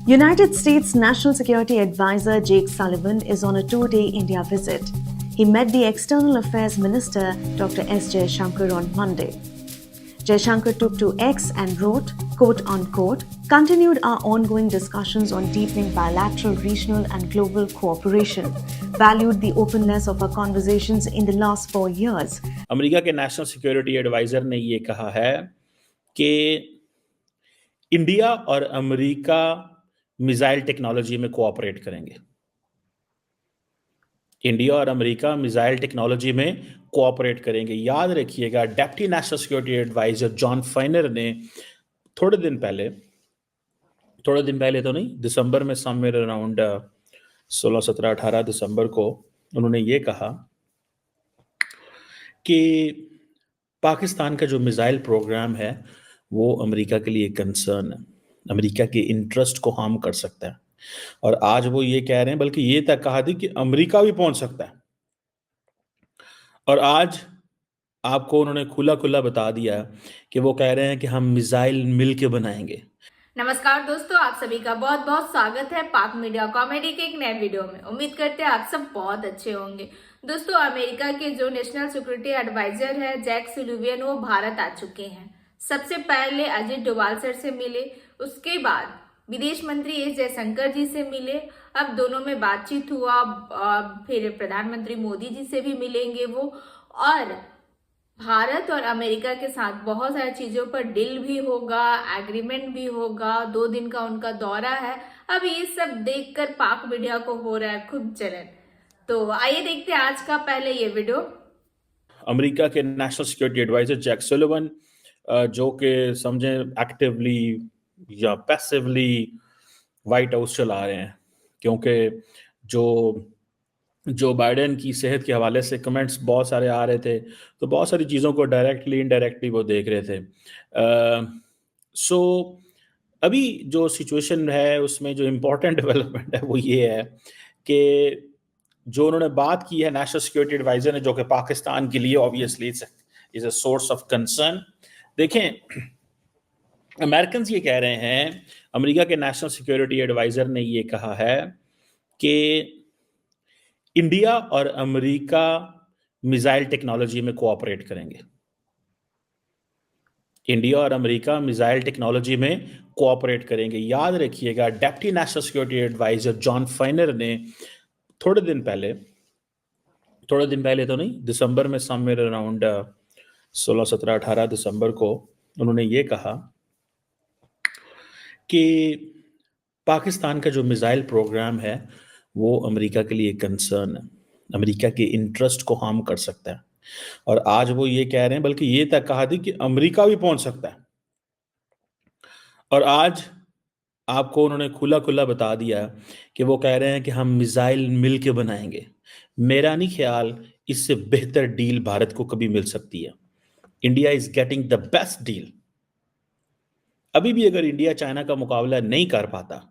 United States National Security Advisor Jake Sullivan is on a 2-day India visit. He met the External Affairs Minister Dr. S. Jaishankar on Monday. Jaishankar took to X and wrote, quote unquote, continued our ongoing discussions on deepening bilateral, regional, and global cooperation, valued the openness of our conversations in the last 4 years. America के national security advisor ने ये कहा है कि India और America missile technology में cooperate करेंगे। India और अमेरिका मिसाइल टेक्नोलॉजी में कोऑपरेट करेंगे। याद रखिएगा, deputy national security advisor John Finer ने थोड़े दिन पहले तो नहीं, दिसंबर में समवेयर अराउंड 16, 17, 18 दिसंबर को उन्होंने ये कहा कि पाकिस्तान का जो मिसाइल प्रोग्राम है वो अमेरिका के लिए कंसर्न है, अमेरिका के इंटरेस्ट को हार्म कर सकता है। और आज वो ये कह रहे हैं, बल्कि ये तक कहा थी कि अमेरिका भी पहुंच सकता है। और आज आपको उन्होंने खुला बता दिया कि वो कह रहे हैं कि हम मिसाइल मिल के बनाएंगे। नमस्कार दोस्तों, आप सभी का बहुत बहुत स्वागत है पाक मीडिया कॉमेडी के एक नए वीडियो में। उम्मीद करते हैं आप सब बहुत अच्छे होंगे। दोस्तों, अमेरिका के जो नेशनल सिक्योरिटी एडवाइजर है जैक सुलिवान, वो भारत आ चुके हैं। सबसे पहले अजीत डोभाल सर से मिले, उसके बाद विदेश मंत्री एस जयशंकर जी से मिले। अब दोनों में बातचीत हुआ, फिर प्रधानमंत्री मोदी जी से भी मिलेंगे वो, और भारत और अमेरिका के साथ बहुत सारी चीजों पर डील भी होगा, एग्रीमेंट भी होगा। 2 दिन का उनका दौरा है। अब ये सब देखकर पाक मीडिया को हो रहा है खूब जलन। तो आइए देखते हैं आज का पहले ये वीडियो। अमेरिका के national security advisor Jake Sullivan, जो कि समझे एक्टिवली या पैसिवली व्हाइट हाउस चला रहे हैं, क्योंकि जो बाइडेन की सेहत के हवाले से कमेंट्स बहुत सारे आ रहे थे, तो बहुत सारी चीज़ों को डायरेक्टली इनडायरेक्टली वो देख रहे थे। सो अभी जो सिचुएशन है उसमें जो इम्पोर्टेंट डेवलपमेंट है वो ये है कि जो उन्होंने बात की है नेशनल सिक्योरिटी एडवाइजर ने, जो कि पाकिस्तान के लिए obviously is a source of concern. देखें, अमेरिकन ये कह रहे हैं, अमेरिका के नेशनल सिक्योरिटी एडवाइजर ने ये कहा है कि इंडिया और अमेरिका मिसाइल टेक्नोलॉजी में कोऑपरेट करेंगे। इंडिया और अमेरिका मिसाइल टेक्नोलॉजी में कोऑपरेट करेंगे। याद रखिएगा, deputy national security advisor John Finer ने थोड़े दिन पहले तो नहीं, दिसंबर में समवेयर अराउंड 16, 17, 18 दिसंबर को उन्होंने ये कहा कि पाकिस्तान का जो मिसाइल प्रोग्राम है वो अमेरिका के लिए कंसर्न है, अमेरिका के इंटरेस्ट को हार्म कर सकता है। और आज वो ये कह रहे हैं, बल्कि ये तक कहा थी कि अमेरिका भी पहुंच सकता है। और आज आपको उन्होंने खुला बता दिया कि वो कह रहे हैं कि हम मिसाइल मिल के बनाएंगे। मेरा नहीं ख्याल इससे बेहतर डील भारत को कभी मिल सकती है। India is getting the best deal. अभी भी अगर इंडिया चाइना का मुकाबला नहीं कर पाता,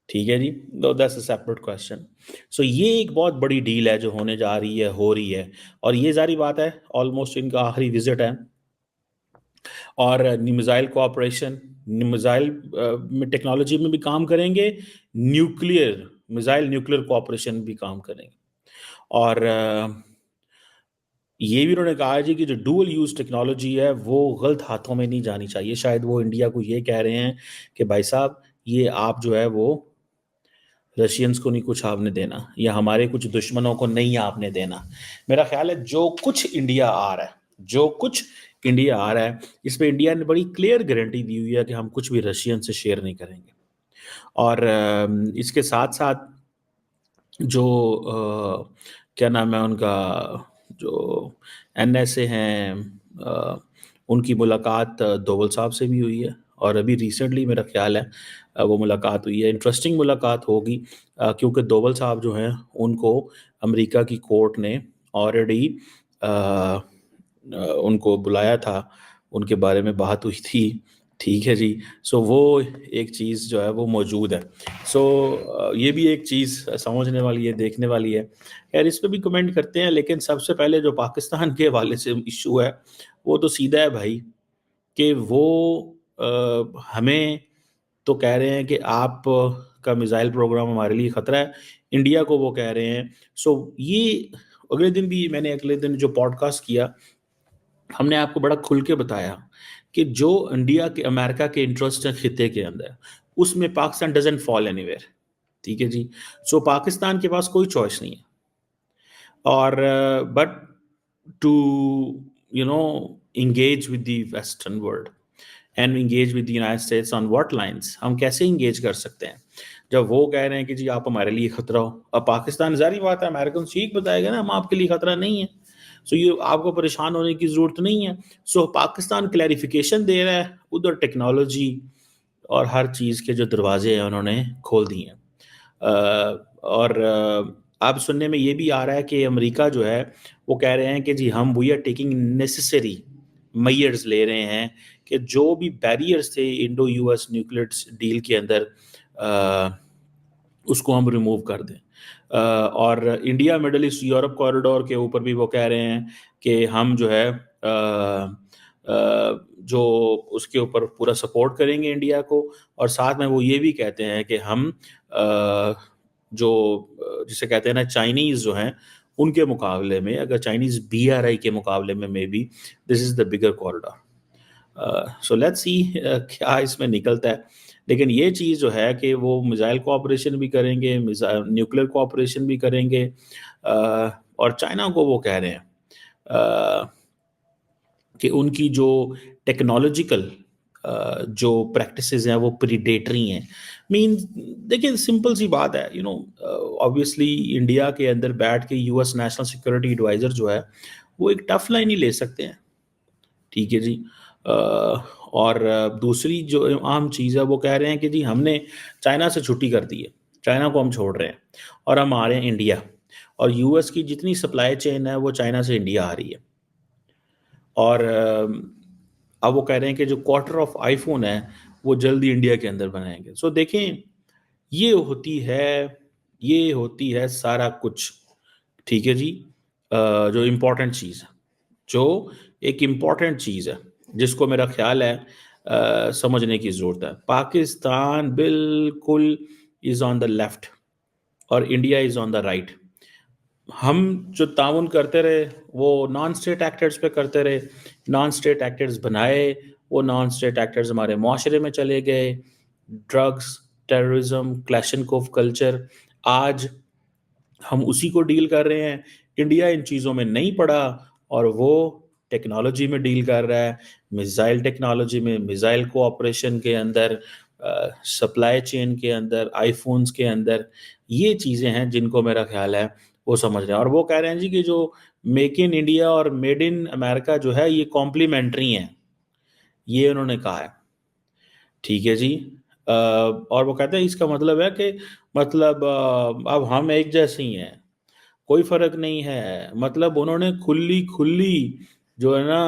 ठीक है जी, दैट्स अ सेपरेट क्वेश्चन। सो ये एक बहुत बड़ी डील है जो होने जा रही है, हो रही है। और ये जारी बात है, ऑलमोस्ट इनका आखिरी विजिट है। और मिसाइल कोऑपरेशन, मिसाइल टेक्नोलॉजी में भी काम करेंगे, न्यूक्लियर कोऑपरेशन भी काम करेंगे। और ये भी उन्होंने कहा जी कि जो डुअल यूज टेक्नोलॉजी है वो गलत हाथों में नहीं जानी चाहिए। शायद वो इंडिया को ये कह रहे हैं कि भाई साहब, ये आप जो है वो रशियंस को नहीं कुछ आपने देना, या हमारे कुछ दुश्मनों को नहीं आपने देना। मेरा ख्याल है जो कुछ इंडिया आ रहा है इस पे इंडिया ने बड़ी क्लियर गारंटी दी हुई है कि हम कुछ भी रशियन से शेयर नहीं करेंगे। और इसके साथ साथ जो क्या नाम है उनका, जो NSA हैं, उनकी मुलाकात डोवल साहब से भी हुई है। और अभी रिसेंटली मेरा ख्याल है वो मुलाकात हुई है। इंटरेस्टिंग मुलाकात होगी, क्योंकि डोवल साहब जो हैं उनको अमेरिका की कोर्ट ने ऑलरेडी उनको बुलाया था, उनके बारे में बात हुई थी, ठीक है जी। सो वो एक चीज़ जो है वो मौजूद है। सो ये भी एक चीज़ समझने वाली है, देखने वाली है। खैर, इस पे भी कमेंट करते हैं, लेकिन सबसे पहले जो पाकिस्तान के हवाले से इशू है वो तो सीधा है भाई, कि वो हमें तो कह रहे हैं कि आप का मिसाइल प्रोग्राम हमारे लिए खतरा है, इंडिया को वो कह रहे हैं। सो ये मैंने अगले दिन जो पॉडकास्ट किया, हमने आपको बड़ा खुल के बताया कि जो इंडिया के अमेरिका के इंटरेस्ट है खिते के अंदर, उसमें पाकिस्तान डजंट फॉल एनीवेयर। ठीक है जी। सो पाकिस्तान के पास कोई चॉइस नहीं है, और but to you know engage with the western world and engage with the United States on what lines, हम कैसे engage कर सकते हैं जब वो कह रहे हैं कि जी आप हमारे लिए खतरा हो। अब पाकिस्तान जारी बात है, अमेरिकन ठीक बताएगा ना, हम आपके लिए खतरा नहीं है, सो ये आपको परेशान होने की ज़रूरत नहीं है। सो पाकिस्तान क्लैरिफिकेशन दे रहा है, उधर टेक्नोलॉजी और हर चीज़ के जो दरवाजे हैं उन्होंने खोल दिए हैं। और अब सुनने में ये भी आ रहा है कि अमेरिका जो है वो कह रहे हैं कि जी हम we are taking necessary measures ले रहे हैं कि जो भी बैरियर्स थे इंडो यूएस न्यूक्लियर डील के अंदर उसको हम रिमूव कर दें। और India middle east Europe corridor के ऊपर भी वो कह रहे हैं कि हम जो है जो उसके ऊपर पूरा सपोर्ट करेंगे इंडिया को, और साथ में वो ये भी कहते हैं कि हम जो जिसे कहते हैं ना चाइनीज़ जो हैं उनके मुकाबले में, अगर चाइनीज़ BRI के मुकाबले में may be this is the bigger corridor. So let's see क्या इसमें निकलता है। लेकिन ये चीज़ जो है कि वो मिसाइल कोऑपरेशन भी करेंगे, न्यूक्लियर कोऑपरेशन भी करेंगे, और चाइना को वो कह रहे हैं कि उनकी जो टेक्नोलॉजिकल जो प्रैक्टिसेस हैं वो प्रीडेटरी हैं। मीन देखिए सिंपल सी बात है, ऑब्वियसली इंडिया के अंदर बैठ के यूएस नेशनल सिक्योरिटी एडवाइज़र जो है वो एक टफ लाइन ही ले सकते हैं। ठीक है जी। और दूसरी जो आम चीज़ है वो कह रहे हैं कि जी हमने चाइना से छुट्टी कर दी है, चाइना को हम छोड़ रहे हैं और हम आ रहे हैं इंडिया, और यूएस की जितनी सप्लाई चेन है वो चाइना से इंडिया आ रही है। और अब वो कह रहे हैं कि जो क्वार्टर ऑफ आईफोन है वो जल्दी इंडिया के अंदर बनाएंगे। सो देखें, ये होती है सारा कुछ। ठीक है जी। जो इम्पोर्टेंट चीज़ है, जो एक इम्पॉर्टेंट चीज़ है जिसको मेरा ख्याल है समझने की ज़रूरत है, पाकिस्तान बिल्कुल इज़ ऑन द लेफ्ट और India is on the right. हम जो ताउन करते रहे वो नॉन स्टेट एक्टर्स पे करते रहे, नॉन स्टेट एक्टर्स बनाए, वो नॉन स्टेट एक्टर्स हमारे माशरे में चले गए, ड्रग्स, टेररिज्म, क्लैशनकोव कल्चर, आज हम उसी को डील कर रहे हैं। इंडिया इन चीज़ों में नहीं पड़ा और वो टेक्नोलॉजी में डील कर रहा है, मिसाइल टेक्नोलॉजी में, मिसाइल कोऑपरेशन के अंदर, सप्लाई चेन के अंदर, आईफोन्स के अंदर। ये चीज़ें हैं जिनको मेरा ख्याल है वो समझ रहे हैं, और वो कह रहे हैं जी कि जो मेक इन इंडिया और मेड इन अमेरिका जो है ये कॉम्प्लीमेंट्री हैं, ये उन्होंने कहा है। ठीक है जी। और वो कहते हैं इसका मतलब है कि मतलब अब हम एक जैसे ही हैं, कोई फ़र्क नहीं है। मतलब उन्होंने खुली जो है ना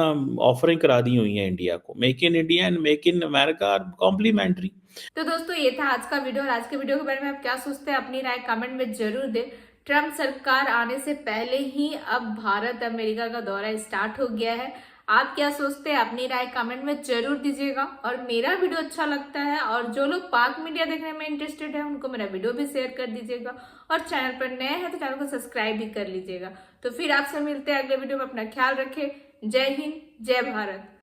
ऑफरिंग करा दी हुई है इंडिया को, make in India and make in America are complementary. तो दोस्तों ये था आज का वीडियो, और आज के वीडियो के बारे में आप क्या सोचते हैं अपनी राय कमेंट में जरूर दें। ट्रम्प सरकार आने से पहले ही अब भारत अमेरिका का दौरा स्टार्ट हो गया है। आप क्या सोचते हैं अपनी राय कमेंट में जरूर दीजिएगा, और मेरा वीडियो अच्छा लगता है और जो लोग पाक मीडिया देखने में इंटरेस्टेड है उनको मेरा वीडियो भी शेयर कर दीजिएगा, और चैनल पर नए हैं तो चैनल को सब्सक्राइब भी कर लीजिएगा। तो फिर आपसे मिलते हैं अगले वीडियो में, अपना ख्याल रखें। जय हिंद, जय भारत।